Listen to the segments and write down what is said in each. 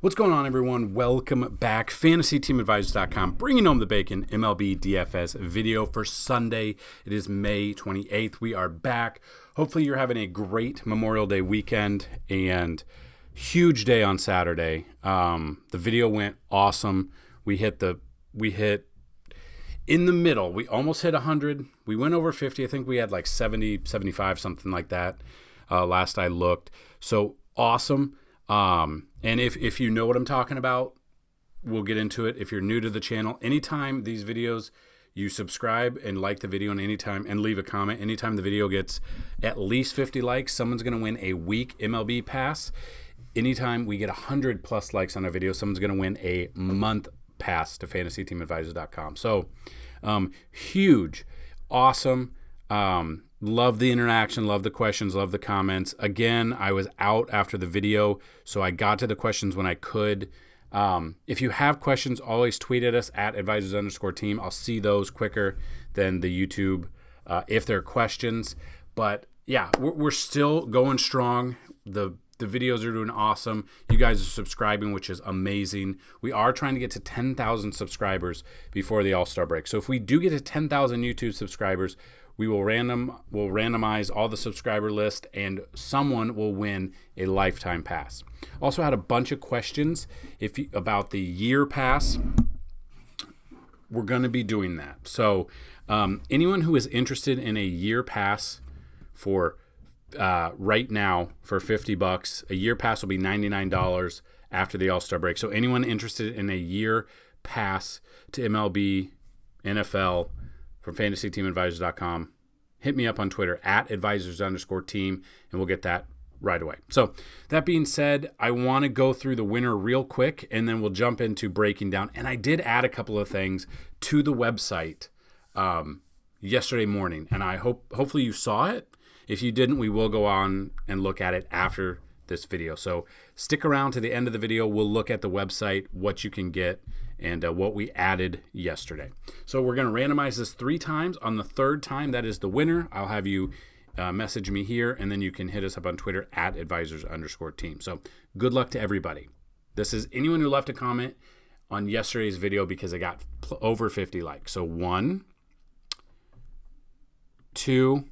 What's going on, everyone? Welcome back. FantasyTeamAdvisors.com, bringing home the bacon. MLB DFS video for Sunday. It is May 28th. We are back. Hopefully you're having a great Memorial Day weekend and huge day on Saturday. The video went awesome. We hit in the middle. We almost hit 100. We went over 50. I think we had like 70, 75, something like that last I looked. So awesome. And if you know what I'm talking about, we'll get into it. If you're new to the channel, anytime these videos, you subscribe and like the video, and anytime and leave a comment. Anytime the video gets at least 50 likes, someone's going to win a week MLB pass. Anytime we get 100 plus likes on a video, someone's going to win a month pass to FantasyTeamAdvisors.com. So huge, awesome. Love the interaction, love the questions, love the comments. Again, I was out after the video, so I got to the questions when I could. If you have questions, always tweet at us at advisors_team. I'll see those quicker than the YouTube if they're questions. But yeah, we're still going strong. The videos are doing awesome. You guys are subscribing, which is amazing. We are trying to get to 10,000 subscribers before the All-Star break. So if we do get to 10,000 YouTube subscribers, we'll randomize all the subscriber list, and someone will win a lifetime pass. Also had a bunch of questions about the year pass. We're going to be doing that. So anyone who is interested in a year pass for right now for $50, a year pass will be $99 after the All-Star break. So anyone interested in a year pass to MLB, NFL, from FantasyTeamAdvisors.com, hit me up on Twitter at advisors_team, and we'll get that right away. So that being said, I want to go through the winner real quick, and then we'll jump into breaking down. And I did add a couple of things to the website yesterday morning, and I hopefully you saw it. If you didn't, we will go on and look at it after this video. So stick around to the end of the video. We'll look at the website, what you can get, and what we added yesterday. So we're going to randomize this 3 times. On the 3rd time, that is the winner. I'll have you message me here, and then you can hit us up on Twitter at advisors_team. So good luck to everybody. This is anyone who left a comment on yesterday's video because it got over 50 likes. So 1, 2,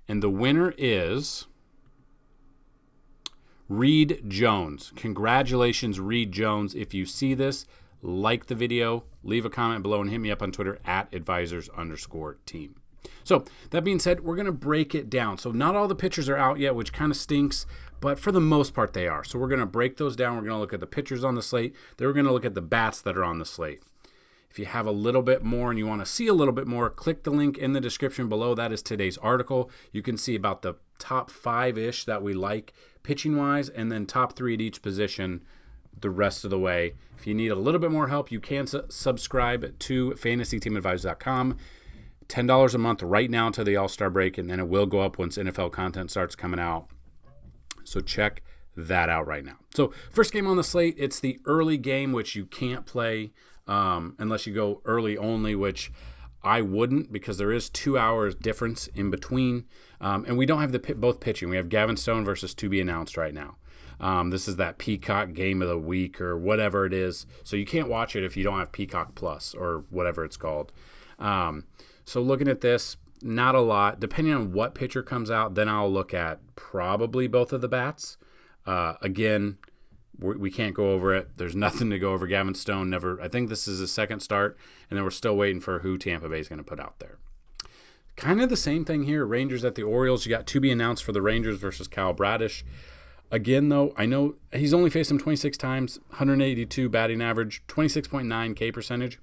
and the winner is Reed Jones. Congratulations, Reed Jones. If you see this, like the video, leave a comment below, and hit me up on Twitter at advisors_team. So that being said, we're going to break it down. So not all the pitchers are out yet, which kind of stinks, but for the most part they are. So we're going to break those down. We're going to look at the pitchers on the slate. Then we're going to look at the bats that are on the slate. If you have a little bit more and you want to see a little bit more, click the link in the description below. That is today's article. You can see about the top 5-ish that we like pitching-wise, and then top 3 at each position the rest of the way. If you need a little bit more help, you can subscribe to FantasyTeamAdvisors.com. $10 a month right now until the All-Star break, and then it will go up once NFL content starts coming out. So check that out right now. So first game on the slate, it's the early game, which you can't play unless you go early only, which I wouldn't, because there is 2 hours difference in between. And we don't have both pitching. We have Gavin Stone versus to be announced right now. This is that Peacock game of the week or whatever it is. So you can't watch it if you don't have Peacock Plus or whatever it's called. So looking at this, not a lot. Depending on what pitcher comes out, then I'll look at probably both of the bats. Again, we can't go over it. There's nothing to go over. Gavin Stone never. I think this is his 2nd start, and then we're still waiting for who Tampa Bay is going to put out there. Kind of the same thing here. Rangers at the Orioles. You got to be announced for the Rangers versus Kyle Bradish. Again, though, I know he's only faced him 26 times, 182 batting average, 26.9 K percentage.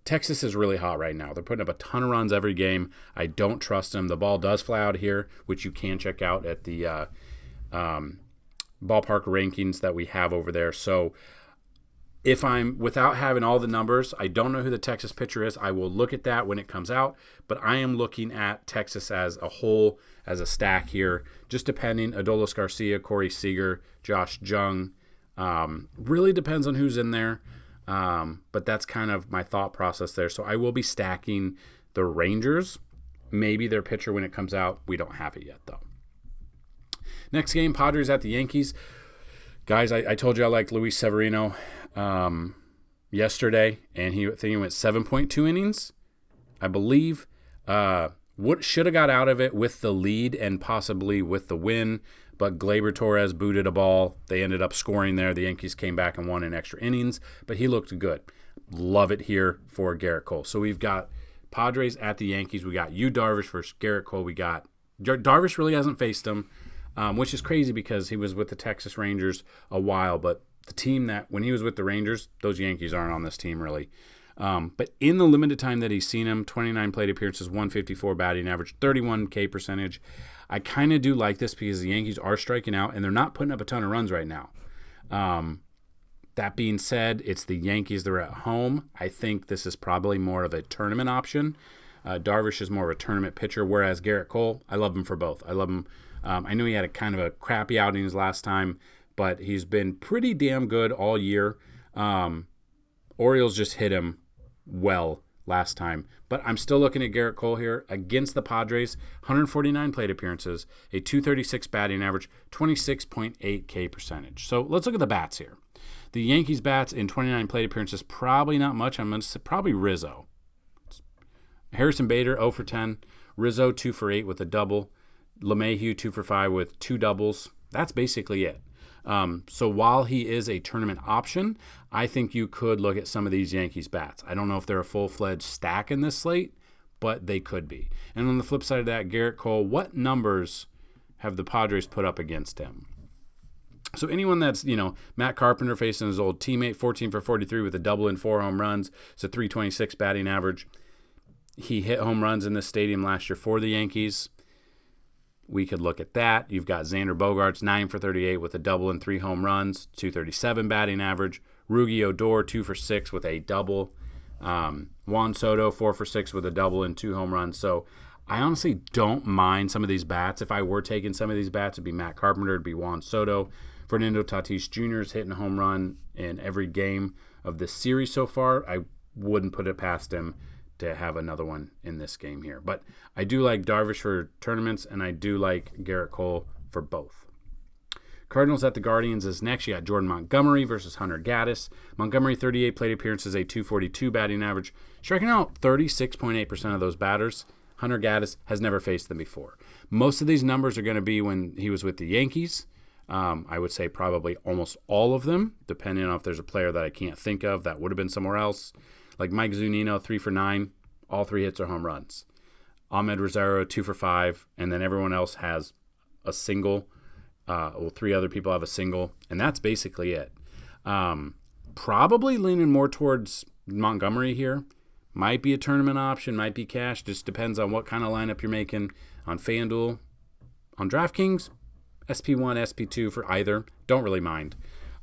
Texas is really hot right now. They're putting up a ton of runs every game. I don't trust him. The ball does fly out here, which you can check out at the ballpark rankings that we have over there. So if I'm, without having all the numbers, I don't know who the Texas pitcher is. I will look at that when it comes out, but I am looking at Texas as a whole, as a stack here, just depending. Adolis Garcia, Corey Seager, Josh Jung. Really depends on who's in there. But that's kind of my thought process there. So I will be stacking the Rangers, maybe their pitcher when it comes out. We don't have it yet, though. Next game, Padres at the Yankees. Guys, I told you I liked Luis Severino yesterday, and I think he went 7.2 innings, I believe. What should have got out of it with the lead and possibly with the win, but Gleyber Torres booted a ball. They ended up scoring there. The Yankees came back and won in extra innings, but he looked good. Love it here for Garrett Cole. So we've got Padres at the Yankees. We got Yu Darvish versus Garrett Cole. We got Darvish really hasn't faced him, which is crazy because he was with the Texas Rangers a while, but the team that when he was with the Rangers, those Yankees aren't on this team really. But in the limited time that he's seen him, 29 plate appearances, 154 batting average, 31 K percentage. I kind of do like this because the Yankees are striking out and they're not putting up a ton of runs right now. That being said, it's the Yankees. They're at home. I think this is probably more of a tournament option. Darvish is more of a tournament pitcher, whereas Garrett Cole, I love him for both. I love him. I know he had a kind of a crappy outing his last time, but he's been pretty damn good all year. Orioles just hit him well last time. But I'm still looking at Garrett Cole here against the Padres. 149 plate appearances, a 236 batting average, 26.8 K percentage. So let's look at the bats here. The Yankees bats in 29 plate appearances, probably not much. I'm going to say probably Rizzo. Harrison Bader, 0 for 10. Rizzo, 2 for 8 with a double. LeMahieu, 2 for 5 with 2 doubles. That's basically it. So while he is a tournament option, I think you could look at some of these Yankees bats. I don't know if they're a full-fledged stack in this slate, but they could be. And on the flip side of that, Garrett Cole, what numbers have the Padres put up against him? So anyone that's, Matt Carpenter facing his old teammate, 14 for 43 with a double and 4 home runs. It's a 326 batting average. He hit home runs in this stadium last year for the Yankees. We could look at that. You've got Xander Bogaerts, 9 for 38 with a double and 3 home runs, 237 batting average. Rugi Odor, 2 for 6 with a double. Juan Soto, 4 for 6 with a double and 2 home runs. So I honestly don't mind some of these bats. If I were taking some of these bats, it'd be Matt Carpenter, it'd be Juan Soto. Fernando Tatis Jr. is hitting a home run in every game of this series so far. I wouldn't put it past him to have another one in this game here. But I do like Darvish for tournaments, and I do like Garrett Cole for both. Cardinals at the Guardians is next. You got Jordan Montgomery versus Hunter Gaddis. Montgomery, 38 plate appearances, a 242 batting average, striking out 36.8% of those batters. Hunter Gaddis has never faced them before. Most of these numbers are going to be when he was with the Yankees. I would say probably almost all of them, depending on if there's a player that I can't think of that would have been somewhere else. Like Mike Zunino, 3 for 9. All 3 hits are home runs. Ahmed Rosario, 2 for 5. And then everyone else has a single. 3 other people have a single. And that's basically it. Probably leaning more towards Montgomery here. Might be a tournament option, might be cash. Just depends on what kind of lineup you're making on FanDuel. On DraftKings, SP1, SP2 for either. Don't really mind.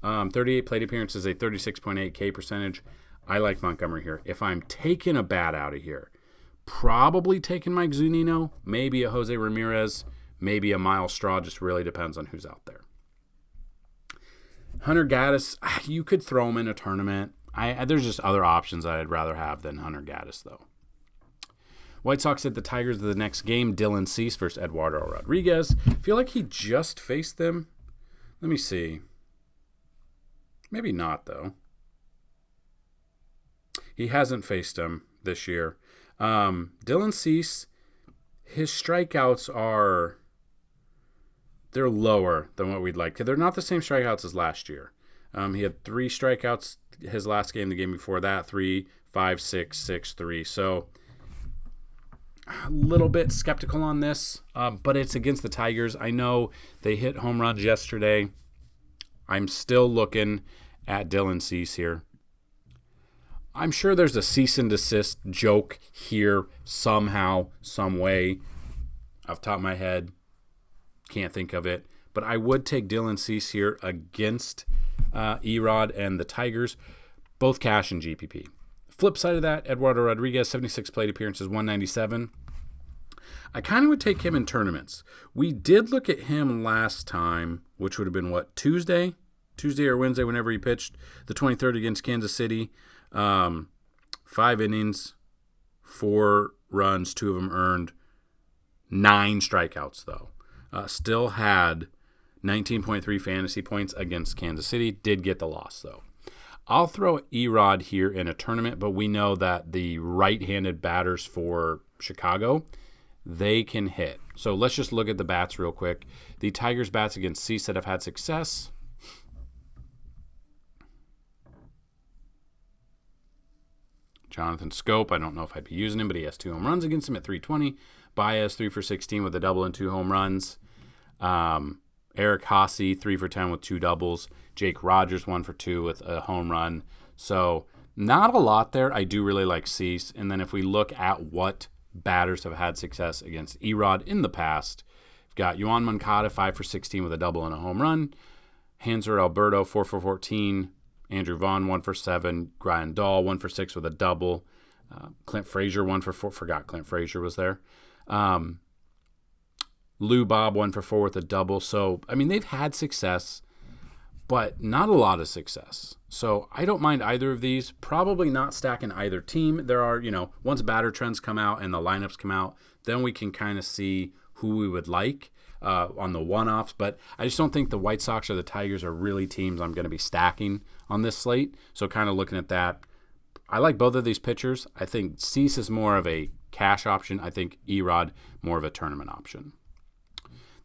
38 plate appearances, a 36.8 K percentage. I like Montgomery here. If I'm taking a bat out of here, probably taking Mike Zunino, maybe a Jose Ramirez, maybe a Miles Straw. Just really depends on who's out there. Hunter Gaddis, you could throw him in a tournament. There's just other options that I'd rather have than Hunter Gaddis, though. White Sox at the Tigers of the next game. Dylan Cease versus Eduardo Rodriguez. I feel like he just faced them. Let me see. Maybe not, though. He hasn't faced him this year. Dylan Cease, his strikeouts they're lower than what we'd like. They're not the same strikeouts as last year. He had 3 strikeouts his last game, the game before that, 3, 5, 6, 6, 3. So a little bit skeptical on this, but it's against the Tigers. I know they hit home runs yesterday. I'm still looking at Dylan Cease here. I'm sure there's a cease and desist joke here somehow, some way. Off the top of my head, can't think of it. But I would take Dylan Cease here against Erod and the Tigers, both cash and GPP. Flip side of that, Eduardo Rodriguez, 76 plate appearances, 197. I kind of would take him in tournaments. We did look at him last time, which would have been, Tuesday or Wednesday, whenever he pitched the 23rd against Kansas City. 5 innings, 4 runs, 2 of them earned, 9 strikeouts, though. Still had 19.3 fantasy points against Kansas City. Did get the loss, though. I'll throw Erod here in a tournament, but we know that the right-handed batters for Chicago, they can hit. So let's just look at the bats real quick. The Tigers' bats against Cease that have had success. Jonathan Scope, I don't know if I'd be using him, but he has 2 home runs against him at 320. Baez, 3 for 16 with a double and 2 home runs. Eric Haase, 3 for 10 with 2 doubles. Jake Rogers, 1 for 2 with a home run. So not a lot there. I do really like Cease. And then if we look at what batters have had success against Erod in the past, we've got Yoan Moncada, 5 for 16 with a double and a home run. Hanser Alberto, 4 for 14. Andrew Vaughn, 1 for 7. Brian Dahl, 1 for 6 with a double. Clint Frazier, 1 for 4. Forgot Clint Frazier was there. Lou Bob, 1 for 4 with a double. So, I mean, they've had success, but not a lot of success. So I don't mind either of these. Probably not stacking either team. There are, once batter trends come out and the lineups come out, then we can kind of see who we would like on the one-offs. But I just don't think the White Sox or the Tigers are really teams I'm going to be stacking on this slate. So kind of looking at that, I like both of these pitchers. I think Cease is more of a cash option. I think Erod more of a tournament option.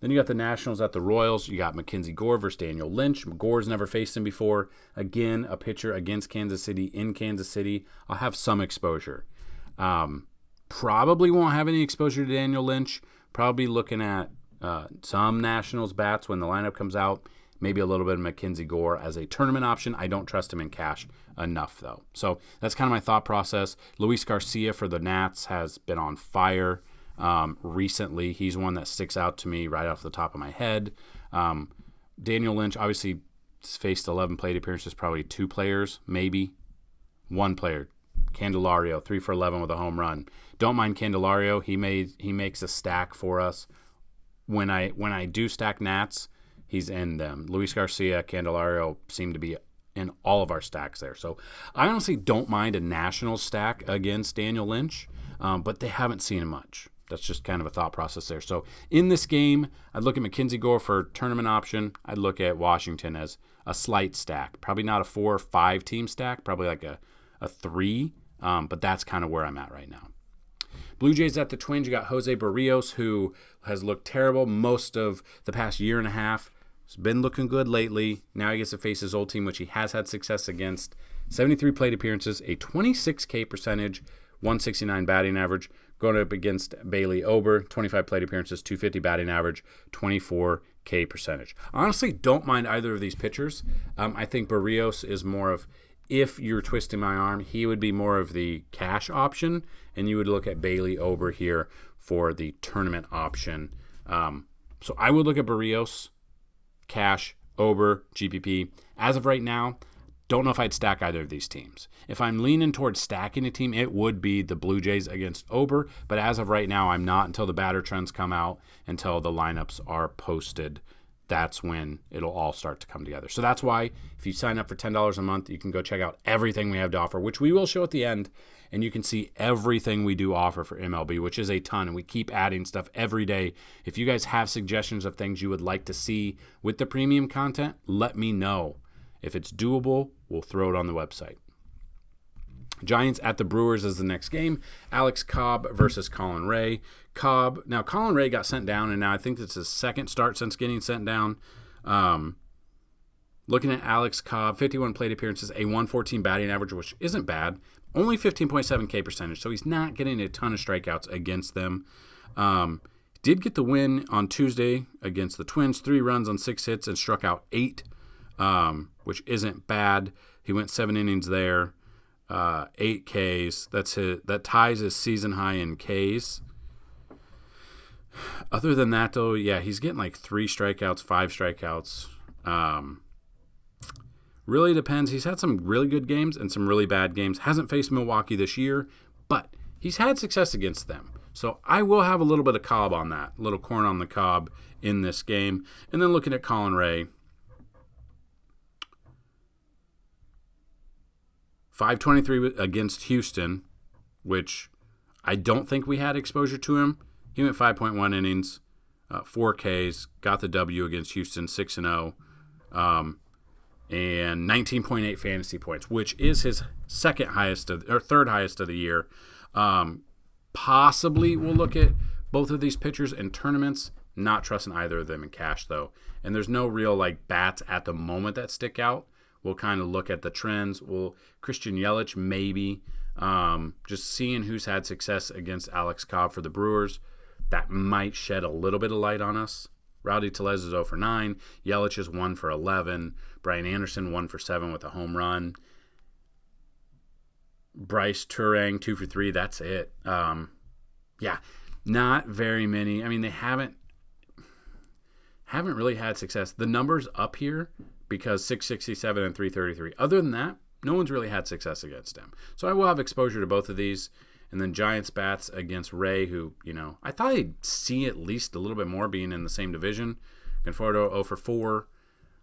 Then you got the Nationals at the Royals. You got Mackenzie Gore versus Daniel Lynch. Gore's never faced him before. Again, a pitcher against Kansas City in Kansas City. I'll have some exposure. Probably won't have any exposure to Daniel Lynch. Probably looking at some Nationals bats when the lineup comes out. Maybe a little bit of Mackenzie Gore as a tournament option. I don't trust him in cash enough, though. So that's kind of my thought process. Luis Garcia for the Nats has been on fire recently. He's one that sticks out to me right off the top of my head. Daniel Lynch obviously faced 11 plate appearances, probably 2 players, maybe 1 player. Candelario, 3 for 11 with a home run. Don't mind Candelario. He makes a stack for us. When I do stack Nats, he's in them. Luis Garcia, Candelario seem to be in all of our stacks there. So I honestly don't mind a national stack against Daniel Lynch, but they haven't seen him much. That's just kind of a thought process there. So in this game, I'd look at Mackenzie Gore for a tournament option. I'd look at Washington as a slight stack. Probably not a 4 or 5 team stack, probably like a 3, but that's kind of where I'm at right now. Blue Jays at the Twins, you got Jose Barrios, who has looked terrible most of the past year and a half. He's been looking good lately. Now he gets to face his old team, which he has had success against. 73 plate appearances, a 26K percentage, 169 batting average. Going up against Bailey Ober, 25 plate appearances, 250 batting average, 24K percentage. Honestly, don't mind either of these pitchers. I think Barrios is more of, if you're twisting my arm, he would be more of the cash option, and you would look at Bailey Ober here for the tournament option. So I would look at Barrios, cash, Ober, GPP. As of right now, don't know if I'd stack either of these teams. If I'm leaning towards stacking a team, it would be the Blue Jays against Ober, but as of right now, I'm not until the batter trends come out, until the lineups are posted. That's when it'll all start to come together. So that's why if you sign up for $10 a month, you can go check out everything we have to offer, which we will show at the end, and you can see everything we do offer for MLB, which is a ton, and we keep adding stuff every day. If you guys have suggestions of things you would like to see with the premium content, let me know. If it's doable, we'll throw it on the website. Giants at the Brewers is the next game. Alex Cobb versus Colin Ray. Now Colin Ray got sent down, and now I think it's his second start since getting sent down. Looking at Alex Cobb, 51 plate appearances, a 114 batting average, which isn't bad. Only 15.7K percentage, so he's not getting a ton of strikeouts against them. Did get the win on Tuesday against the Twins, 3 runs on 6 hits and struck out 8, which isn't bad. He went 7 innings there. 8 Ks. That ties his season high in Ks. Other than that, though, yeah, he's getting like 3 strikeouts, 5 strikeouts. Really depends. He's had some really good games and some really bad games. Hasn't faced Milwaukee this year, but he's had success against them. So I will have a little bit of Cobb on that, a little corn on the cob in this game. And then looking at Colin Ray, 523 against Houston, which I don't think we had exposure to him. He went 5.1 innings, 4 Ks, got the W against Houston, 6-0, and 19.8 fantasy points, which is his third highest of the year. Possibly we'll look at both of these pitchers in tournaments. Not trusting either of them in cash, though. And there's no real bats at the moment that stick out. We'll kind of look at the trends. Christian Yelich, maybe. Just seeing who's had success against Alex Cobb for the Brewers. That might shed a little bit of light on us. Rowdy Tellez is 0 for 9. Yelich is 1 for 11. Brian Anderson 1 for 7 with a home run. Bryce Turang 2 for 3. That's it. Not very many. I mean, they haven't really had success. The numbers up here because 667 and 333. Other than that, no one's really had success against them. So I will have exposure to both of these. And then Giants bats against Ray, who, I thought I'd see at least a little bit more being in the same division. Conforto 0 for 4.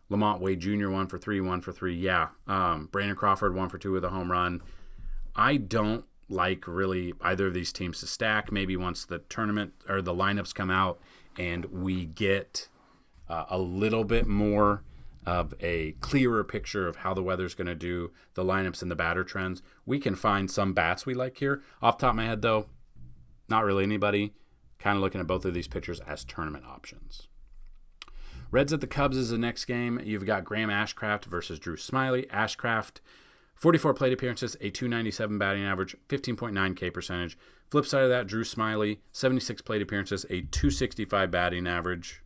Lamont Wade Jr. 1 for 3, 1 for 3. Yeah. Brandon Crawford 1 for 2 with a home run. I don't like really either of these teams to stack. Maybe once the tournament or the lineups come out and we get a little bit more of a clearer picture of how the weather's going to do, the lineups and the batter trends, we can find some bats we like here. Off the top of my head, though, not really anybody. Kind of looking at both of these pitchers as tournament options. Reds at the Cubs is the next game. You've got Graham Ashcraft versus Drew Smyly. Ashcraft, 44 plate appearances, a 297 batting average, 15.9 K percentage. Flip side of that, Drew Smyly, 76 plate appearances, a 265 batting average,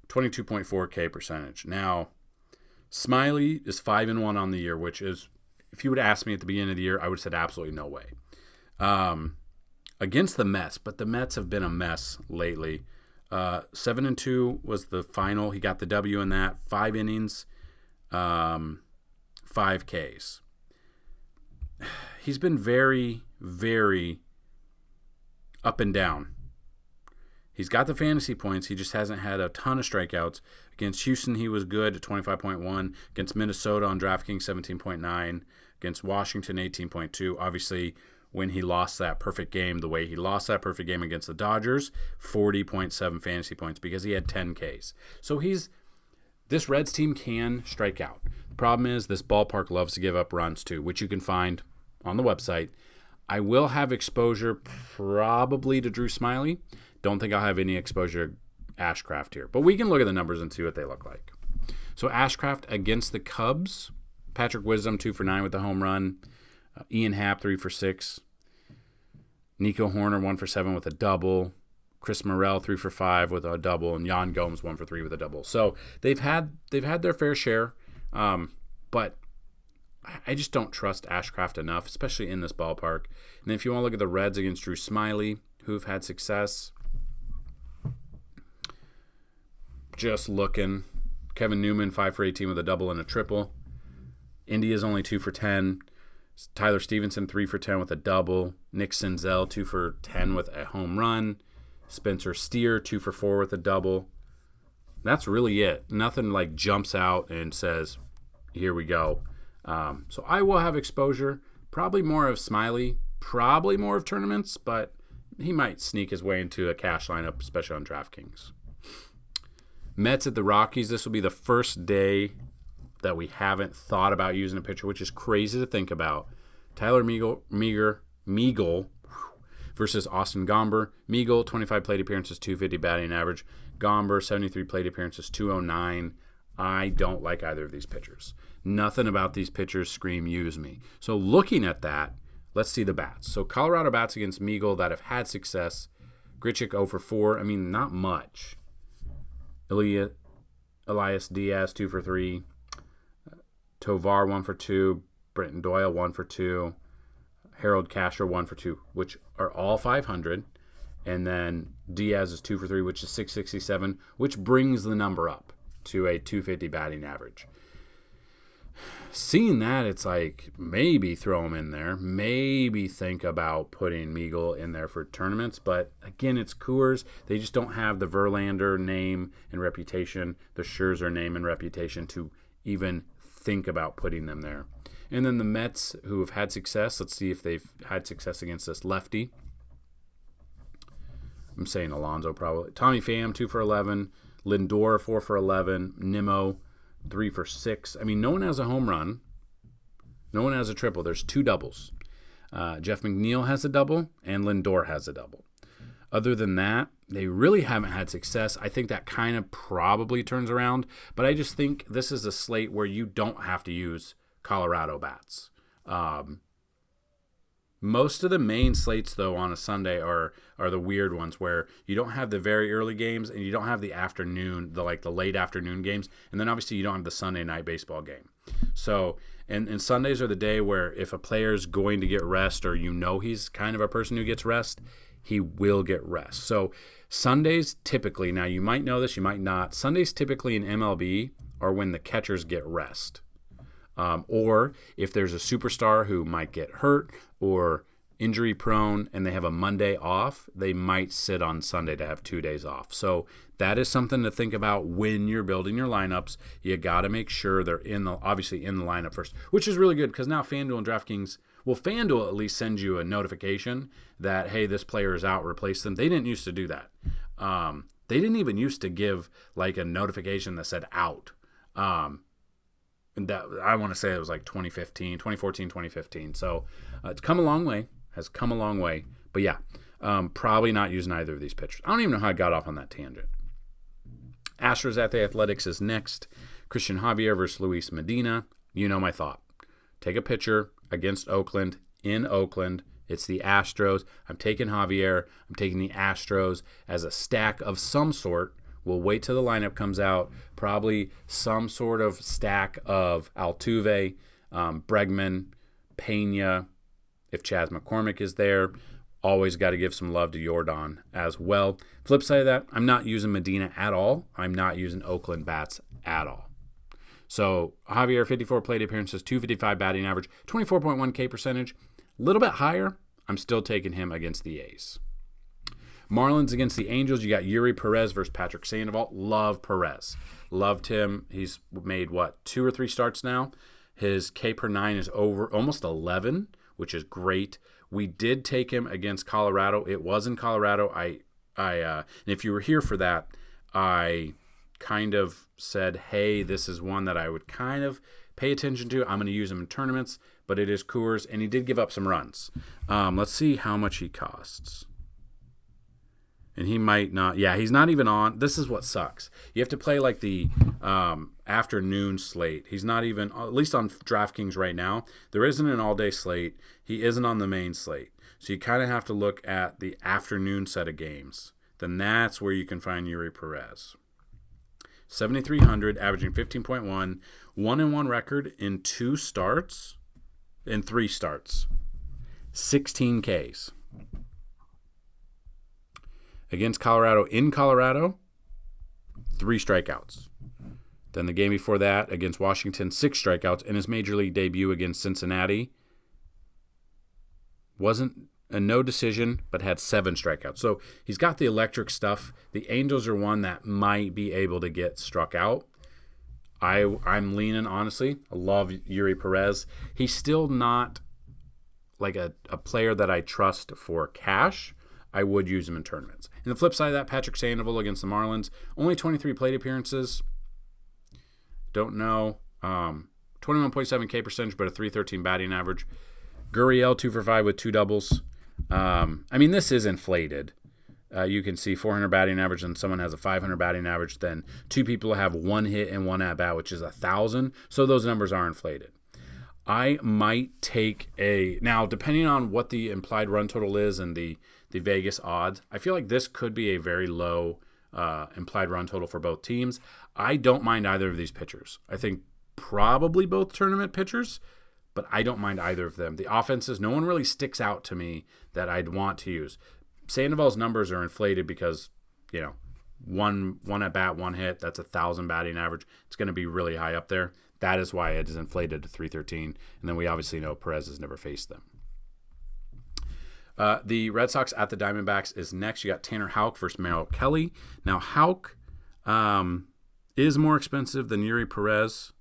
22.4 K percentage. Now, Smyly is 5-1 on the year, which is, if you would ask me at the beginning of the year, I would have said absolutely no way. Against the Mets, but the Mets have been a mess lately. 7-2 was the final. He got the W in that. 5 innings, 5 Ks. He's been very, very up and down. He's got the fantasy points. He just hasn't had a ton of strikeouts. Against Houston, he was good at 25.1. Against Minnesota on DraftKings, 17.9. Against Washington, 18.2. Obviously, when he lost that perfect game, the way he lost that perfect game against the Dodgers, 40.7 fantasy points because he had 10 Ks. So this Reds team can strike out. The problem is this ballpark loves to give up runs too, which you can find on the website. I will have exposure probably to Drew Smyly. Don't think I'll have any exposure to Ashcraft here. But we can look at the numbers and see what they look like. So Ashcraft against the Cubs. Patrick Wisdom, 2 for 9 with the home run. Ian Happ, 3 for 6. Nico Horner, 1 for 7 with a double. Chris Morel, 3 for 5 with a double. And Yan Gomes, 1 for 3 with a double. So they've had their fair share. But I just don't trust Ashcraft enough, especially in this ballpark. And then if you want to look at the Reds against Drew Smyly, who've had success, just looking. Kevin Newman, 5 for 18 with a double and a triple. India's only 2 for 10. Tyler Stevenson, 3 for 10 with a double. Nick Senzel, 2 for 10 with a home run. Spencer Steer, 2 for 4 with a double. That's really it. Nothing jumps out and says, here we go. So I will have exposure. Probably more of Smyly. Probably more of tournaments, but he might sneak his way into a cash lineup, especially on DraftKings. Mets at the Rockies. This will be the first day that we haven't thought about using a pitcher, which is crazy to think about. Tyler Meagle versus Austin Gomber. Meagle, 25 plate appearances, 250 batting average. Gomber, 73 plate appearances, 209. I don't like either of these pitchers. Nothing about these pitchers scream use me. So looking at that, let's see the bats. So Colorado bats against Meagle that have had success. Grichuk 0 for 4. I mean, not much. Elias Diaz 2 for 3. Tovar 1 for 2. Brenton Doyle 1 for 2. Harold Castro 1 for 2, which are all 500. And then Diaz is 2 for 3, which is 667, which brings the number up to a 250 batting average. Seeing that, it's maybe throw him in there. Maybe think about putting Meagle in there for tournaments. But again, it's Coors. They just don't have the Verlander name and reputation, the Scherzer name and reputation to even think about putting them there. And then the Mets, who have had success. Let's see if they've had success against this lefty. I'm saying Alonso probably. Tommy Pham, 2 for 11. Lindor, 4 for 11. Nimmo, 3 for 6. I mean, no one has a home run. No one has a triple. There's 2 doubles. Jeff McNeil has a double, and Lindor has a double. Other than that, they really haven't had success. I think that kind of probably turns around, but I just think this is a slate where you don't have to use Colorado bats. Most of the main slates, though, on a Sunday are the weird ones where you don't have the very early games and you don't have the afternoon, the late afternoon games, and then obviously you don't have the Sunday night baseball game. So, and Sundays are the day where if a player's going to get rest, or he's kind of a person who gets rest, he will get rest. So Sundays typically, now you might know this, you might not, Sundays typically in MLB are when the catchers get rest. Or if there's a superstar who might get hurt or injury prone and they have a Monday off, they might sit on Sunday to have 2 days off. So that is something to think about when you're building your lineups. You got to make sure they're obviously in the lineup first, which is really good because now Fanduel and DraftKings, FanDuel at least sends you a notification that, hey, this player is out, replace them. They didn't used to do that. They didn't even used to give like a notification that said out. And that, I want to say it was like 2014, 2015. So it's come a long way, has come a long way. But yeah, probably not using either of these pitchers. I don't even know how I got off on that tangent. Astros Athletics is next. Christian Javier versus Luis Medina. You know my thought. Take a pitcher against Oakland in Oakland. It's the Astros. I'm taking Javier. I'm taking the Astros as a stack of some sort. We'll wait till the lineup comes out. Probably some sort of stack of Altuve, Bregman, Pena. If Chas McCormick is there, always got to give some love to Jordan as well. Flip side of that, I'm not using Medina at all. I'm not using Oakland bats at all. So Javier, 54 plate appearances, 255 batting average, 24.1 K percentage. A little bit higher. I'm still taking him against the A's. Marlins against the Angels. You got Yuri Perez versus Patrick Sandoval. Love Perez. Loved him. He's made, 2 or 3 starts now. His K per 9 is over almost 11, which is great. We did take him against Colorado. It was in Colorado. And if you were here for that, I kind of said, hey, this is one that I would kind of pay attention to. I'm going to use him in tournaments, but it is Coors, and he did give up some runs. Let's see how much he costs. And he might not. Yeah, he's not even on. This is what sucks. You have to play like the afternoon slate. He's not even, at least on DraftKings right now, there isn't an all-day slate. He isn't on the main slate. So you kind of have to look at the afternoon set of games. Then that's where you can find Yuri Perez. 7,300, averaging 15.1, 1-1 record in 3 starts, 16 Ks. Against Colorado, in Colorado, 3 strikeouts. Then the game before that, against Washington, 6 strikeouts. In his major league debut against Cincinnati, wasn't a no decision, but had 7 strikeouts. So he's got the electric stuff. The Angels are one that might be able to get struck out. I'm leaning, honestly. I love Yuri Perez. He's still not like a player that I trust for cash. I would use him in tournaments. And the flip side of that, Patrick Sandoval against the Marlins, only 23 plate appearances. Don't know. 21.7 K percentage, but a 313 batting average. Gurriel, 2 for 5 with 2 doubles. This is inflated. You can see 400 batting average, and someone has a 500 batting average. Then 2 people have 1 hit and 1 at-bat, which is 1,000. So those numbers are inflated. I might take now, depending on what the implied run total is and the Vegas odds, I feel like this could be a very low implied run total for both teams. I don't mind either of these pitchers. I think probably both tournament pitchers, but I don't mind either of them. The offenses, no one really sticks out to me that I'd want to use. Sandoval's numbers are inflated because, one at bat, 1 hit, that's 1,000 batting average. It's going to be really high up there. That is why it is inflated to 313. And then we obviously know Perez has never faced them. The Red Sox at the Diamondbacks is next. You got Tanner Houck versus Merrill Kelly. Now, Houck is more expensive than Yuri Perez.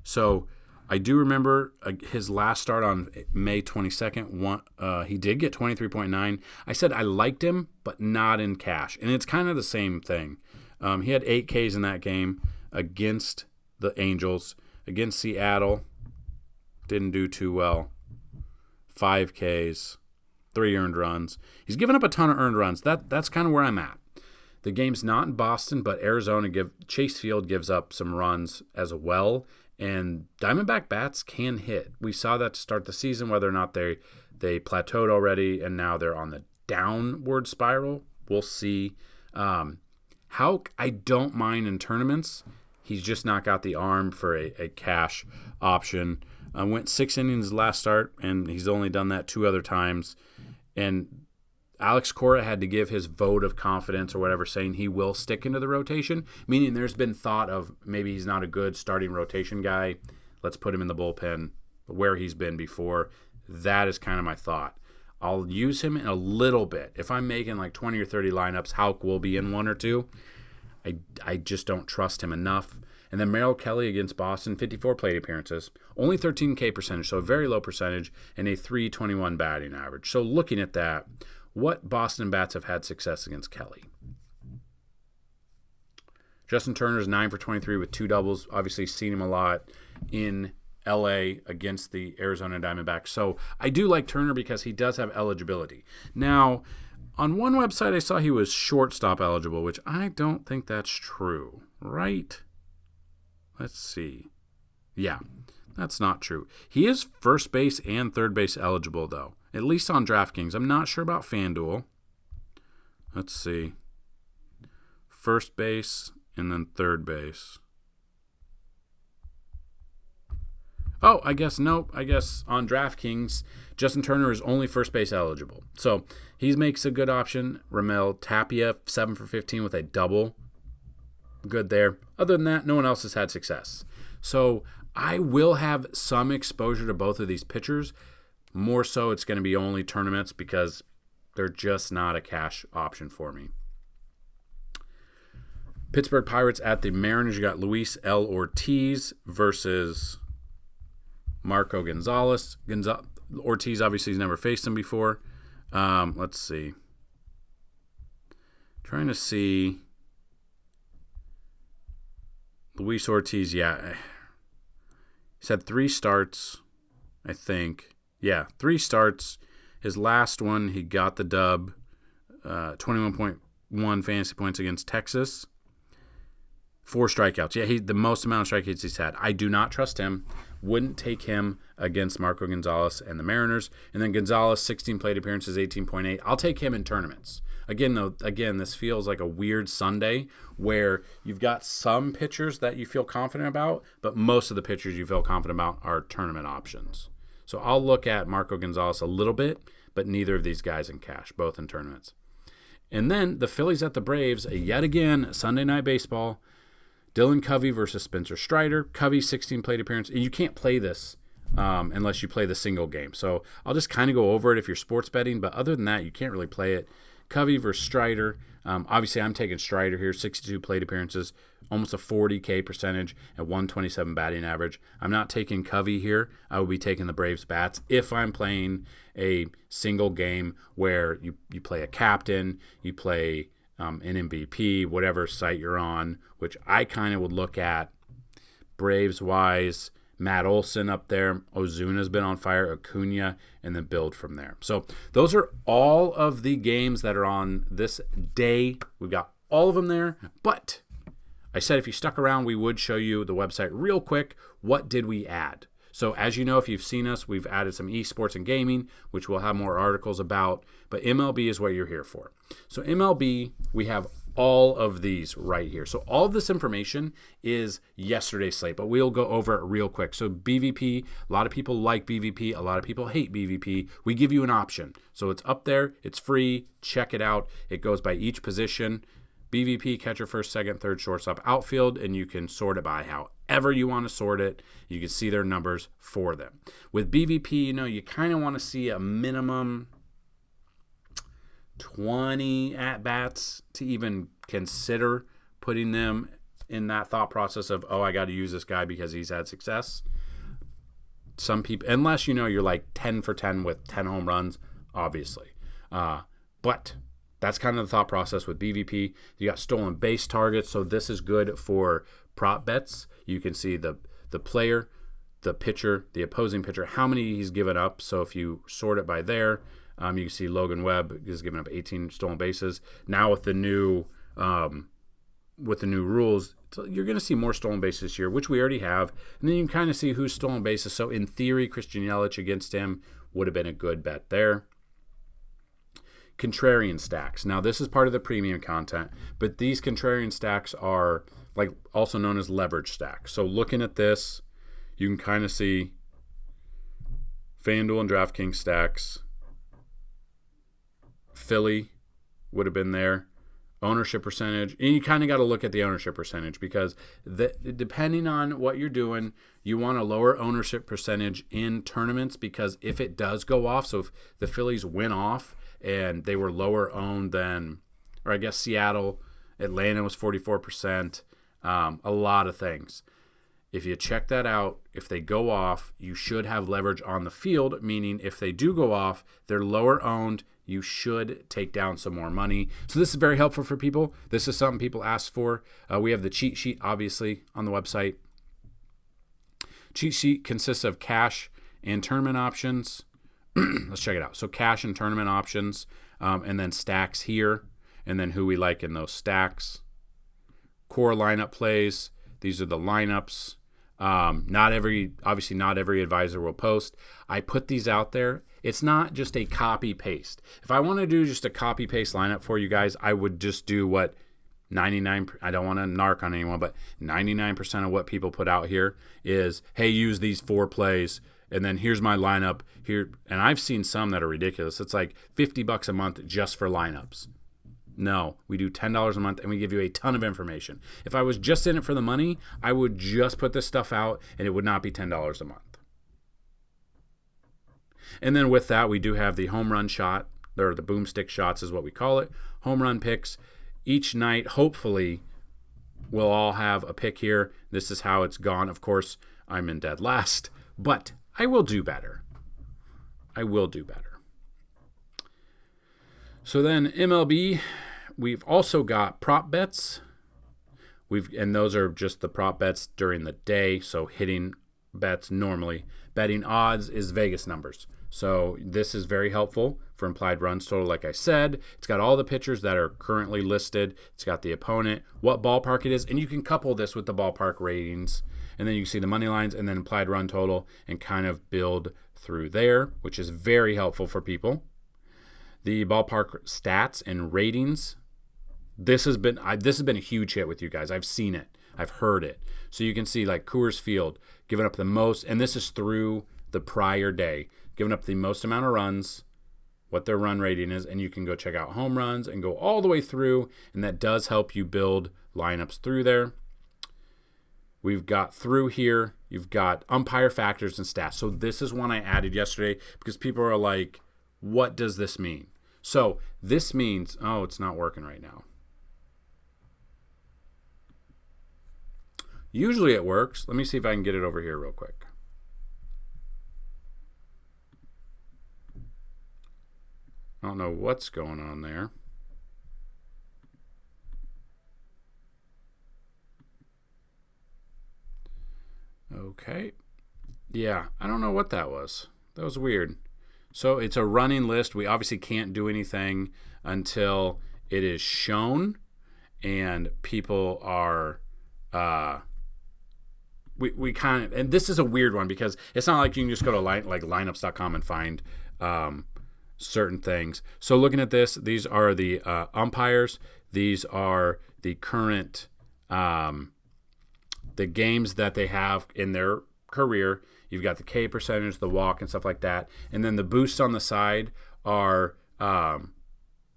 So I do remember his last start on May 22nd. He did get 23.9. I said I liked him, but not in cash. And it's kind of the same thing. He had 8 Ks in that game against the Angels. Against Seattle, didn't do too well. 5 Ks, 3 earned runs. He's given up a ton of earned runs. That's kind of where I'm at. The game's not in Boston, but Arizona Chase Field gives up some runs as well. And Diamondback bats can hit. We saw that to start the season, whether or not they plateaued already, and now they're on the downward spiral. We'll see. Houck, I don't mind in tournaments. He's just not got the arm for a cash option. Went 6 innings last start, and he's only done that 2 other times. And Alex Cora had to give his vote of confidence or whatever, saying he will stick into the rotation, meaning there's been thought of maybe he's not a good starting rotation guy. Let's put him in the bullpen where he's been before. That is kind of my thought. I'll use him in a little bit. If I'm making like 20 or 30 lineups, Houck will be in 1 or 2. I just don't trust him enough. And then Merrill Kelly against Boston, 54 plate appearances, only 13K percentage, so a very low percentage, and a 321 batting average. So looking at that, what Boston bats have had success against Kelly? Justin Turner's 9 for 23 with 2 doubles. Obviously seen him a lot in LA against the Arizona Diamondbacks. So I do like Turner because he does have eligibility. Now, on one website I saw he was shortstop eligible, which I don't think that's true, right? Let's see. Yeah, that's not true. He is first base and third base eligible, though, at least on DraftKings. I'm not sure about FanDuel. Let's see. First base and then third base. Oh, I guess nope. I guess on DraftKings, Justin Turner is only first base eligible. So he makes a good option. Ramel Tapia, 7 for 15 with a double. Good there. Other than that, no one else has had success. So I will have some exposure to both of these pitchers. More so, it's going to be only tournaments because they're just not a cash option for me. Pittsburgh Pirates at the Mariners. You got Luis L. Ortiz versus Marco Gonzalez. Ortiz obviously has never faced him before. Let's see. Trying to see. Luis Ortiz, yeah. He's had 3 starts, I think. Yeah, 3 starts. His last one, he got the dub. 21.1 fantasy points against Texas. 4 strikeouts. Yeah, the most amount of strikeouts he's had. I do not trust him. Wouldn't take him against Marco Gonzalez and the Mariners. And then Gonzalez, 16 plate appearances, 18.8. I'll take him in tournaments. Again, this feels like a weird Sunday where you've got some pitchers that you feel confident about, but most of the pitchers you feel confident about are tournament options. So I'll look at Marco Gonzalez a little bit, but neither of these guys in cash, both in tournaments. And then the Phillies at the Braves, yet again, Sunday Night Baseball. Dylan Covey versus Spencer Strider. Covey, 16 plate appearance. And you can't play this unless you play the single game. So I'll just kind of go over it if you're sports betting, but other than that, you can't really play it. Covey versus Strider. Obviously, I'm taking Strider here, 62 plate appearances, almost a 40K percentage at 127 batting average. I'm not taking Covey here. I will be taking the Braves bats if I'm playing a single game where you play a captain, you play an MVP, whatever site you're on, which I kind of would look at Braves-wise. Matt Olson up there. Ozuna's been on fire. Acuna, and then build from there. So those are all of the games that are on this day. We've got all of them there. But I said if you stuck around, we would show you the website real quick. What did we add? So as you know, if you've seen us, we've added some esports and gaming, which we'll have more articles about. But MLB is what you're here for. So MLB, we have all of these right here. So all of this information is yesterday's slate, but we'll go over it real quick. So BVP, a lot of people like BVP. A lot of people hate BVP. We give you an option. So it's up there. It's free. Check it out. It goes by each position. BVP, catcher, first, second, third, shortstop, outfield, and you can sort it by however you want to sort it. You can see their numbers for them. With BVP, you kind of want to see a minimum 20 at-bats to even consider putting them in that thought process of, I got to use this guy because he's had success. some people, unless you're like 10 for 10 with 10 home runs, obviously. But that's kind of the thought process with BVP. You got stolen base targets, so this is good for prop bets. You can see the player, the pitcher, the opposing pitcher, how many he's given up. So if you sort it by there, you can see Logan Webb is giving up 18 stolen bases. Now with the new rules, you're going to see more stolen bases this year, which we already have. And then you can kind of see who's stolen bases. So in theory, Christian Yelich against him would have been a good bet there. Contrarian stacks. Now this is part of the premium content, but these contrarian stacks are like also known as leverage stacks. So looking at this, you can kind of see Fanduel and DraftKings stacks. Philly would have been there. Ownership percentage. And you kind of got to look at the ownership percentage because depending on what you're doing, you want a lower ownership percentage in tournaments because if it does go off, so if the Phillies win off and they were lower owned than, or I guess Seattle, Atlanta was 44%, a lot of things. If you check that out, if they go off, you should have leverage on the field, meaning if they do go off, they're lower owned, you should take down some more money. So this is very helpful for people. This is something people ask for. We have the cheat sheet, obviously, on the website. Cheat sheet consists of cash and tournament options. Let's check it out. So cash and tournament options, and then stacks here, and then who we like in those stacks. Core lineup plays. These are the lineups. Not every advisor will post. I put these out there. It's not just a copy paste. If I want to do just a copy paste lineup for you guys, I would just do what 99, I don't want to narc on anyone, but 99% of what people put out here is, hey, use these 4 plays, and then here's my lineup here. And I've seen some that are ridiculous. It's like $50 a month just for lineups. No, we do $10 a month and we give you a ton of information. If I was just in it for the money, I would just put this stuff out and it would not be $10 a month. And then with that, we do have the home run shot, or the boomstick shots is what we call it. Home run picks. Each night, hopefully, we'll all have a pick here. This is how it's gone. Of course, I'm in dead last, but I will do better. So then MLB, we've also got prop bets. And those are just the prop bets during the day, so hitting bets normally. Betting odds is Vegas numbers. So this is very helpful for implied runs total. Like I said, it's got all the pitchers that are currently listed. It's got the opponent, what ballpark it is, and you can couple this with the ballpark ratings. And then you can see the money lines and then implied run total and kind of build through there, which is very helpful for people. The ballpark stats and ratings. This has been a huge hit with you guys. I've seen it. I've heard it. So you can see like Coors Field giving up the most, and this is through the prior day, giving up the most amount of runs, what their run rating is, and you can go check out home runs and go all the way through, and that does help you build lineups through there. We've got through here, you've got umpire factors and stats. So this is one I added yesterday because people are like, what does this mean? So this means, it's not working right now. Usually it works. Let me see if I can get it over here real quick. I don't know what's going on there. Okay. Yeah, I don't know what that was. That was weird. So it's a running list. We obviously can't do anything until it is shown and people are we kind of, and this is a weird one because it's not like you can just go to lineups.com and find certain things. So looking at this, these are the umpires. These are the current the games that they have in their career. You've got the K percentage, the walk, and stuff like that. And then the boosts on the side are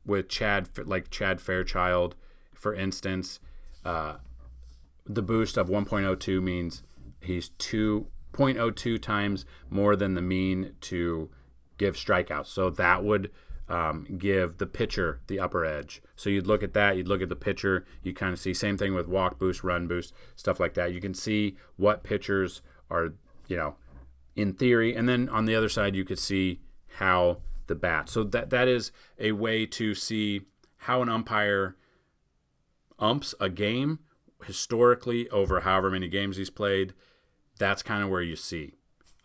with Chad Fairchild, for instance. The boost of 1.02 means he's 2.02 times more than the mean to give strikeouts. So that would give the pitcher the upper edge. So you'd look at that, you'd look at the pitcher, you kind of see same thing with walk boost, run boost, stuff like that. You can see what pitchers are, in theory. And then on the other side, you could see how the bat. So that is a way to see how an umpire umps a game historically over however many games he's played. That's kind of where you see.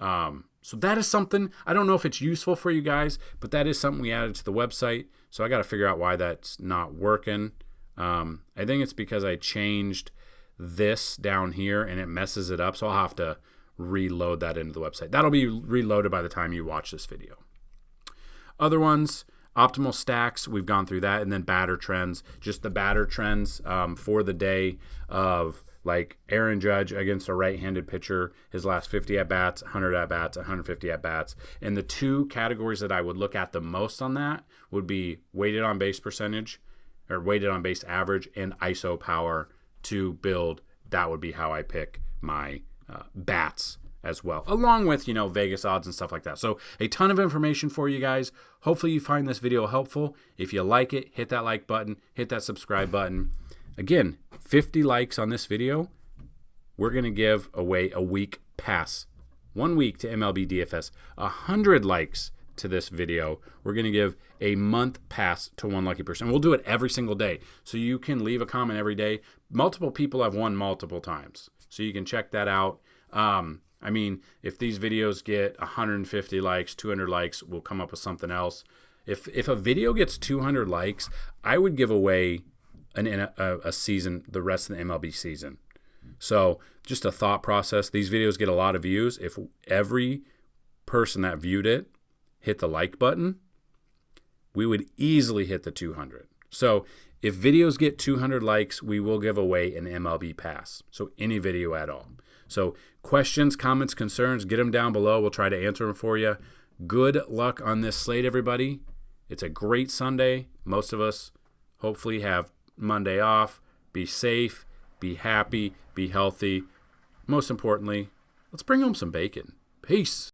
So that is something, I don't know if it's useful for you guys, but that is something we added to the website. So I got to figure out why that's not working. I think it's because I changed this down here and it messes it up. So I'll have to reload that into the website. That'll be reloaded by the time you watch this video. Other ones, optimal stacks, we've gone through that. And then batter trends, just the batter trends for the day of like Aaron Judge against a right-handed pitcher, his last 50 at-bats, 100 at-bats, 150 at-bats. And the two categories that I would look at the most on that would be weighted on base percentage or weighted on base average and ISO power to build. That would be how I pick my bats as well, along with, Vegas odds and stuff like that. So a ton of information for you guys. Hopefully you find this video helpful. If you like it, hit that like button, hit that subscribe button. Again, 50 likes on this video, we're going to give away a week pass. 1 week to MLB DFS. 100 likes to this video, we're going to give a month pass to one lucky person. We'll do it every single day. So you can leave a comment every day. Multiple people have won multiple times. So you can check that out. If these videos get 150 likes, 200 likes, we'll come up with something else. If a video gets 200 likes, I would give away a season, the rest of the MLB season. So just a thought process. These videos get a lot of views. If every person that viewed it hit the like button, we would easily hit the 200. So if videos get 200 likes, we will give away an MLB pass. So any video at all. So questions, comments, concerns, get them down below. We'll try to answer them for you. Good luck on this slate, everybody. It's a great Sunday. Most of us hopefully have Monday off. Be safe, be happy, be healthy. Most importantly, let's bring home some bacon. Peace.